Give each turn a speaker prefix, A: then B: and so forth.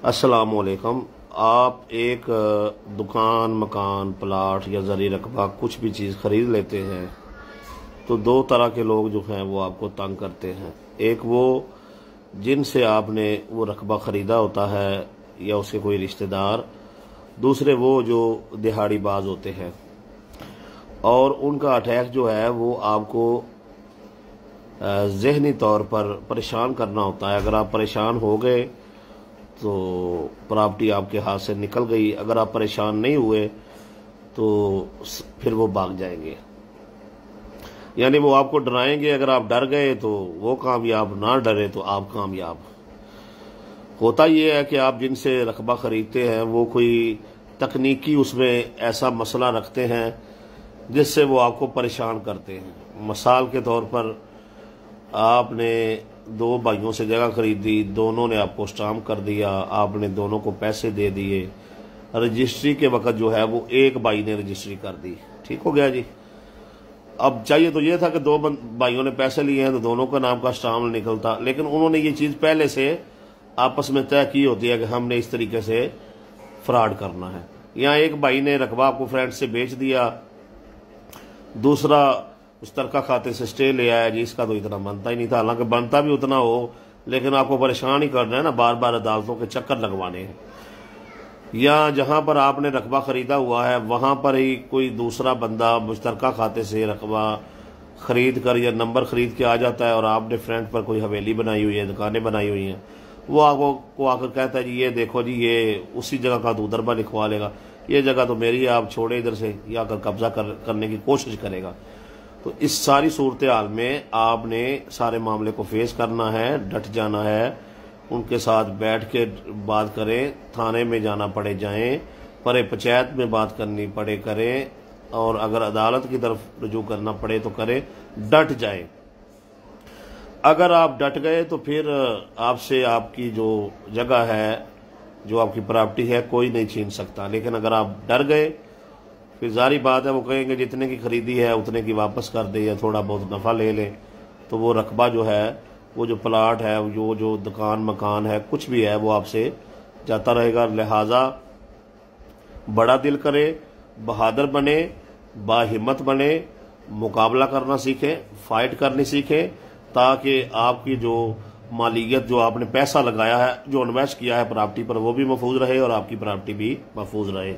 A: अस्सलामुअलैकुम। आप एक दुकान, मकान, प्लाट या ज़री रकबा कुछ भी चीज़ खरीद लेते हैं तो दो तरह के लोग जो हैं वो आपको तंग करते हैं। एक वो जिनसे आपने वो रकबा ख़रीदा होता है या उसके कोई रिश्तेदार, दूसरे वो जो दिहाड़ीबाज होते हैं और उनका अटैक जो है वो आपको ज़हनी तौर पर परेशान करना होता है। अगर आप परेशान हो गए तो प्रॉपर्टी आपके हाथ से निकल गई, अगर आप परेशान नहीं हुए तो फिर वो भाग जाएंगे, यानी वो आपको डराएंगे। अगर आप डर गए तो वो कामयाब, ना डरे तो आप कामयाब। होता ये है कि आप जिनसे रकबा खरीदते हैं वो कोई तकनीकी उसमें ऐसा मसला रखते हैं जिससे वो आपको परेशान करते हैं। मिसाल के तौर पर आपने दो भाइयों से जगह खरीदी, दोनों ने आपको स्टाम्प कर दिया, आपने दोनों को पैसे दे दिए, रजिस्ट्री के वक्त जो है वो एक भाई ने रजिस्ट्री कर दी, ठीक हो गया जी। अब चाहिए तो ये था कि दो भाइयों ने पैसे लिए हैं तो दोनों का नाम का स्टाम्प निकलता, लेकिन उन्होंने ये चीज़ पहले से आपस में तय की होती है कि हमने इस तरीके से फ्रॉड करना है। यहाँ एक भाई ने रकबा आपको फ्रेंड से बेच दिया, दूसरा उस तरका खाते से स्टे ले आया जी, इसका तो इतना बनता ही नहीं था, हालांकि बनता भी उतना हो, लेकिन आपको परेशान ही करना है ना, बार बार अदालतों के चक्कर लगवाने हैं। या जहां पर आपने रकबा खरीदा हुआ है वहां पर ही कोई दूसरा बंदा मुश्तरका खाते से रकबा खरीद कर या नंबर खरीद के आ जाता है और आपने फ्रंट पर कोई हवेली बनाई हुई है, दुकानें बनाई हुई हैं, वो आपको आकर कहता है जी ये देखो जी ये उसी जगह का तो उधरबा लिखवा लेगा, ये जगह तो मेरी है, आप छोड़े इधर से, या आकर कब्जा करने की कोशिश करेगा। तो इस सारी सूरत हाल में आपने सारे मामले को फेस करना है, डट जाना है, उनके साथ बैठ के बात करें, थाने में जाना पड़े जाएं, परे पंचायत में बात करनी पड़े करें, और अगर अदालत की तरफ रुजू करना पड़े तो करें, डट जाएं। अगर आप डट गए तो फिर आपसे आपकी जो जगह है, जो आपकी प्रॉपर्टी है, कोई नहीं छीन सकता। लेकिन अगर आप डर गए फिर जारी बात है वो कहेंगे जितने की खरीदी है उतने की वापस कर दे या थोड़ा बहुत नफ़ा ले ले, तो वो रकबा जो है, वो जो प्लाट है, जो दुकान मकान है, कुछ भी है, वो आपसे जाता रहेगा। लिहाजा बड़ा दिल करे, बहादुर बने, बाहिम्मत बने, मुकाबला करना सीखें, फाइट करनी सीखें, ताकि आपकी जो मालियत, जो आपने पैसा लगाया है, जो इन्वेस्ट किया है प्रॉपर्टी पर, वो भी महफूज रहे और आपकी प्रॉपर्टी भी महफूज रहे।